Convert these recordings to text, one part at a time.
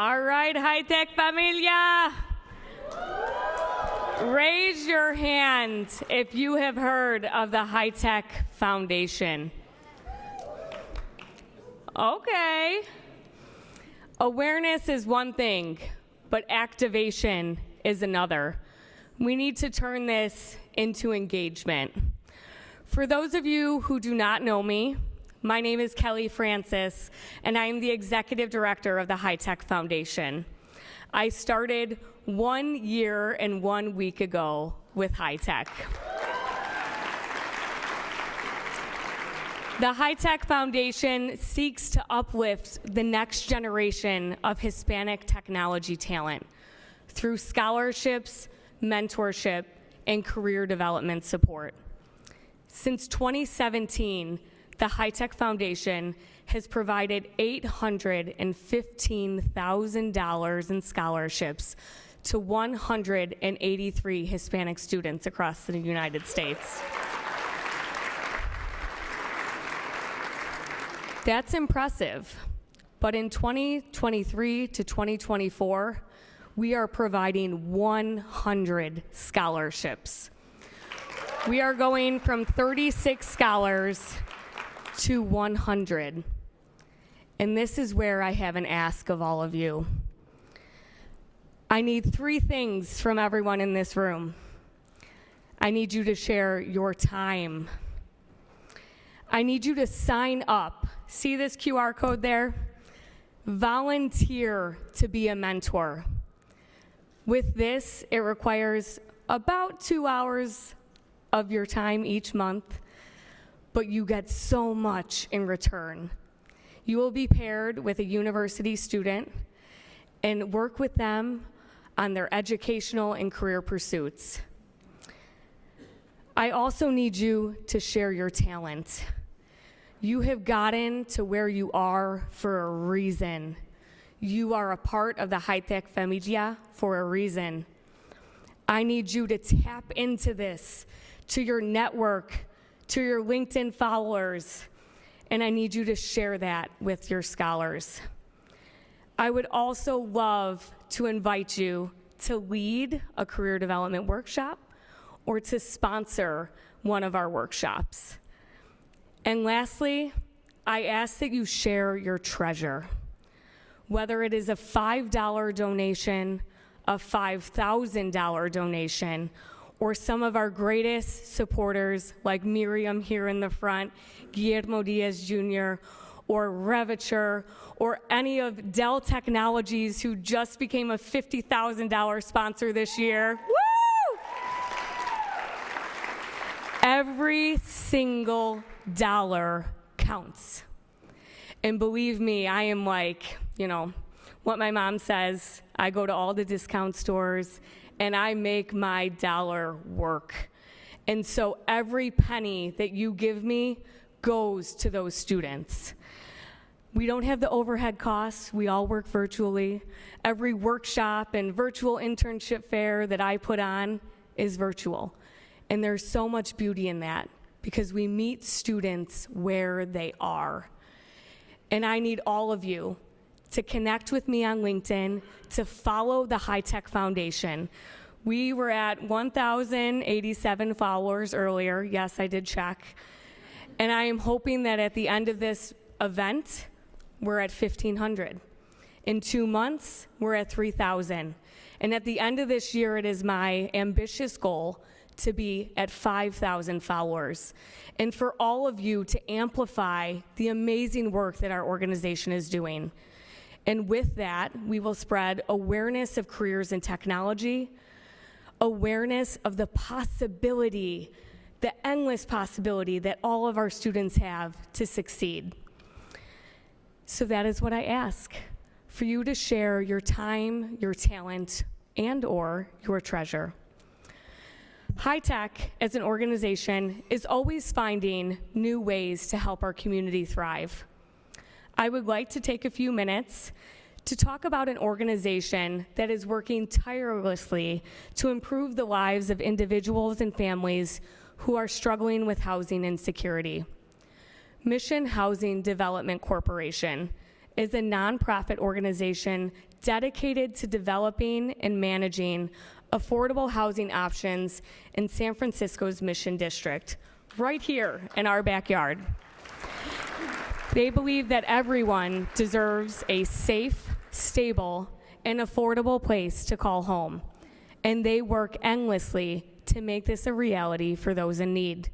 All right, HITEC familia. Raise your hand if you have heard of the HITEC Foundation. Okay. Awareness is one thing, but activation is another. We need to turn this into engagement. For those of you who do not know me, my name is Kelly Francis, and I am the Executive Director of the HITEC Foundation. I started 1 year and 1 week ago with HITEC. The HITEC Foundation seeks to uplift the next generation of Hispanic technology talent through scholarships, mentorship, and career development support. Since 2017, the HITEC Foundation has provided $815,000 in scholarships to 183 Hispanic students across the United States. That's impressive, but in 2023 to 2024, we are providing 100 scholarships. We are going from 36 scholars to 100. And this is where I have an ask of all of you. I need 3 things from everyone in this room. I need you to share your time. I need you to sign up. See this QR code there? Volunteer to be a mentor. With this, it requires about 2 hours of your time each month, but you get so much in return. You will be paired with a university student and work with them on their educational and career pursuits. I also need you to share your talent. You have gotten to where you are for a reason. You are a part of the HITEC familia for a reason. I need you to tap into this, to your network, to your LinkedIn followers, and I need you to share that with your scholars. I would also love to invite you to lead a career development workshop or to sponsor one of our workshops. And lastly, I ask that you share your treasure. Whether it is a $5 donation, a $5,000 donation, or some of our greatest supporters like Miriam here in the front, Guillermo Diaz Jr., or Reviture, or any of Dell Technologies who just became a $50,000 sponsor this year. Woo! Every single dollar counts. And believe me, I am like, what my mom says, I go to all the discount stores and I make my dollar work. And so every penny that you give me goes to those students. We don't have the overhead costs. We all work virtually. Every workshop and virtual internship fair that I put on is virtual. And there's so much beauty in that because we meet students where they are. And I need all of you to connect with me on LinkedIn, to follow the HITEC Foundation. We were at 1,087 followers earlier. Yes, I did check. And I am hoping that at the end of this event, we're at 1,500. In 2 months, we're at 3,000. And at the end of this year, it is my ambitious goal to be at 5,000 followers. And for all of you to amplify the amazing work that our organization is doing. And with that, we will spread awareness of careers in technology, awareness of the possibility, the endless possibility that all of our students have to succeed. So that is what I ask, for you to share your time, your talent, and/or your treasure. HITEC, as an organization, is always finding new ways to help our community thrive. I would like to take a few minutes to talk about an organization that is working tirelessly to improve the lives of individuals and families who are struggling with housing insecurity. Mission Housing Development Corporation is a nonprofit organization dedicated to developing and managing affordable housing options in San Francisco's Mission District, right here in our backyard. They believe that everyone deserves a safe, stable, and affordable place to call home, and they work endlessly to make this a reality for those in need.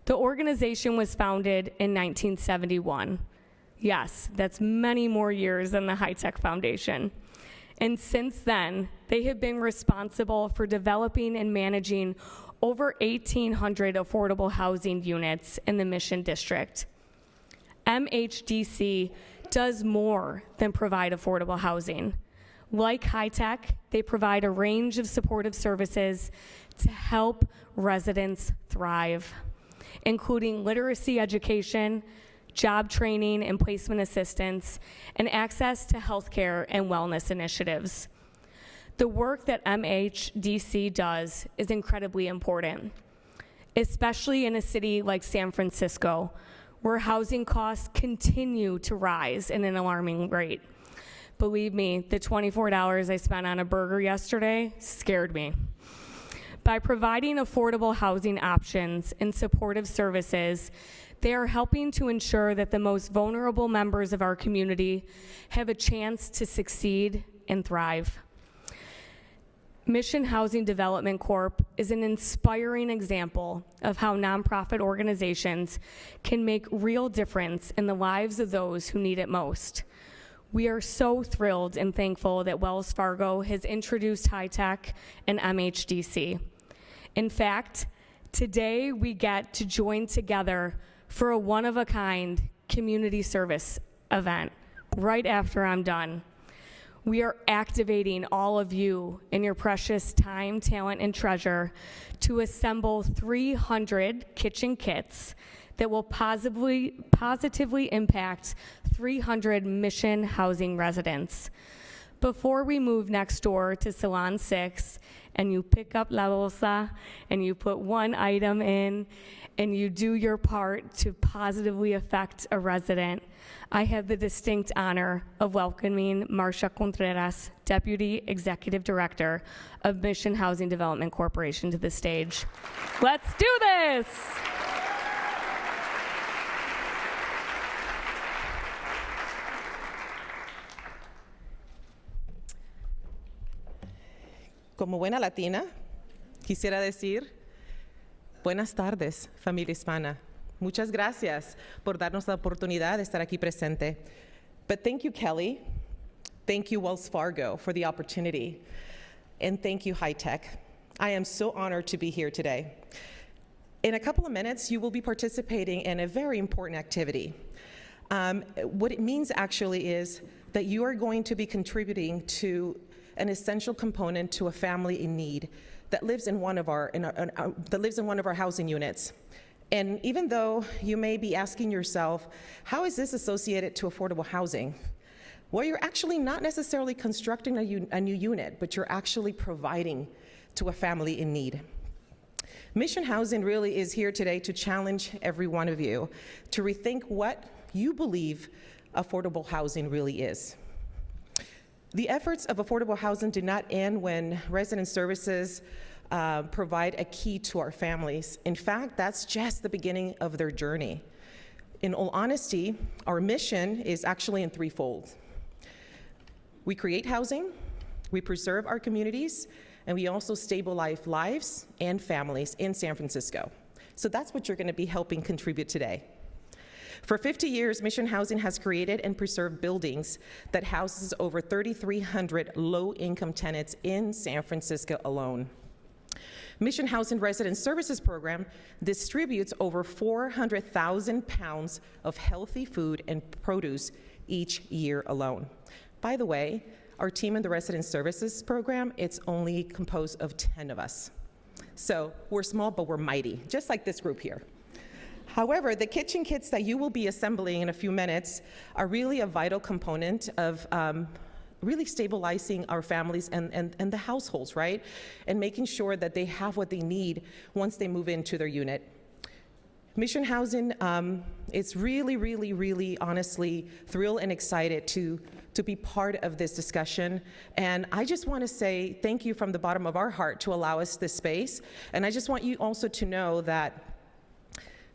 The organization was founded in 1971. Yes, that's many more years than the HITEC Foundation. And since then, they have been responsible for developing and managing over 1,800 affordable housing units in the Mission District. MHDC does more than provide affordable housing. Like HITEC, they provide a range of supportive services to help residents thrive, including literacy education, job training and placement assistance, and access to healthcare and wellness initiatives. The work that MHDC does is incredibly important, especially in a city like San Francisco, where housing costs continue to rise at an alarming rate. Believe me, the $24 I spent on a burger yesterday scared me. By providing affordable housing options and supportive services, they are helping to ensure that the most vulnerable members of our community have a chance to succeed and thrive. Mission Housing Development Corp. is an inspiring example of how nonprofit organizations can make real difference in the lives of those who need it most. We are so thrilled and thankful that Wells Fargo has introduced HITEC and MHDC. In fact, today we get to join together for a one-of-a-kind community service event right after I'm done. We are activating all of you and your precious time, talent, and treasure to assemble 300 kitchen kits that will positively impact 300 Mission housing residents. Before we move next door to Salon 6 and you pick up La Bolsa and you put one item in and you do your part to positively affect a resident, I have the distinct honor of welcoming Marcia Contreras, Deputy Executive Director of Mission Housing Development Corporation, to the stage. Let's do this! Como buena latina, quisiera decir, buenas tardes, familia hispana. Muchas gracias por darnos la oportunidad de estar aquí presente. But thank you, Kelly. Thank you, Wells Fargo, for the opportunity. And thank you, HITEC. I am so honored to be here today. In a couple of minutes, you will be participating in a very important activity. What it means actually is that you are going to be contributing to an essential component to a family in need that lives in one of our housing units. And even though you may be asking yourself, how is this associated to affordable housing? Well, you're actually not necessarily constructing a new unit, but you're actually providing to a family in need. Mission Housing really is here today to challenge every one of you to rethink what you believe affordable housing really is. The efforts of affordable housing do not end when resident services provide a key to our families. In fact, that's just the beginning of their journey. In all honesty, our mission is actually in threefold. We create housing, we preserve our communities, and we also stabilize lives and families in San Francisco. So that's what you're going to be helping contribute today. For 50 years, Mission Housing has created and preserved buildings that houses over 3,300 low-income tenants in San Francisco alone. Mission Housing Resident Services Program distributes over 400,000 pounds of healthy food and produce each year alone. By the way, our team in the Resident Services Program, it's only composed of 10 of us. So we're small, but we're mighty, just like this group here. However, the kitchen kits that you will be assembling in a few minutes are really a vital component of really stabilizing our families and the households, right? And making sure that they have what they need once they move into their unit. Mission Housing is really, honestly thrilled and excited to be part of this discussion. And I just want to say thank you from the bottom of our heart to allow us this space. And I just want you also to know that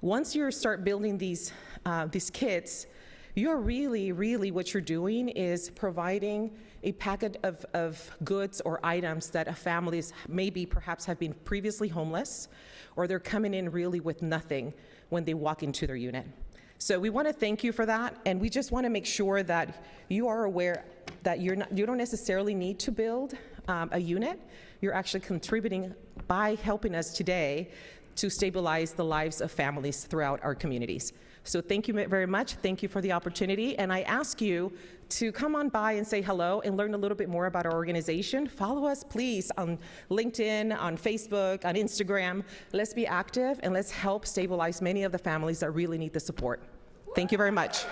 once you start building these kits, you're really what you're doing is providing a packet of goods or items that families maybe perhaps have been previously homeless, or they're coming in really with nothing when they walk into their unit. So we want to thank you for that, and we just want to make sure that you are aware that you don't necessarily need to build a unit. You're actually contributing by helping us today to stabilize the lives of families throughout our communities. So thank you very much. Thank you for the opportunity. And I ask you to come on by and say hello and learn a little bit more about our organization. Follow us, please, on LinkedIn, on Facebook, on Instagram. Let's be active and let's help stabilize many of the families that really need the support. Thank you very much.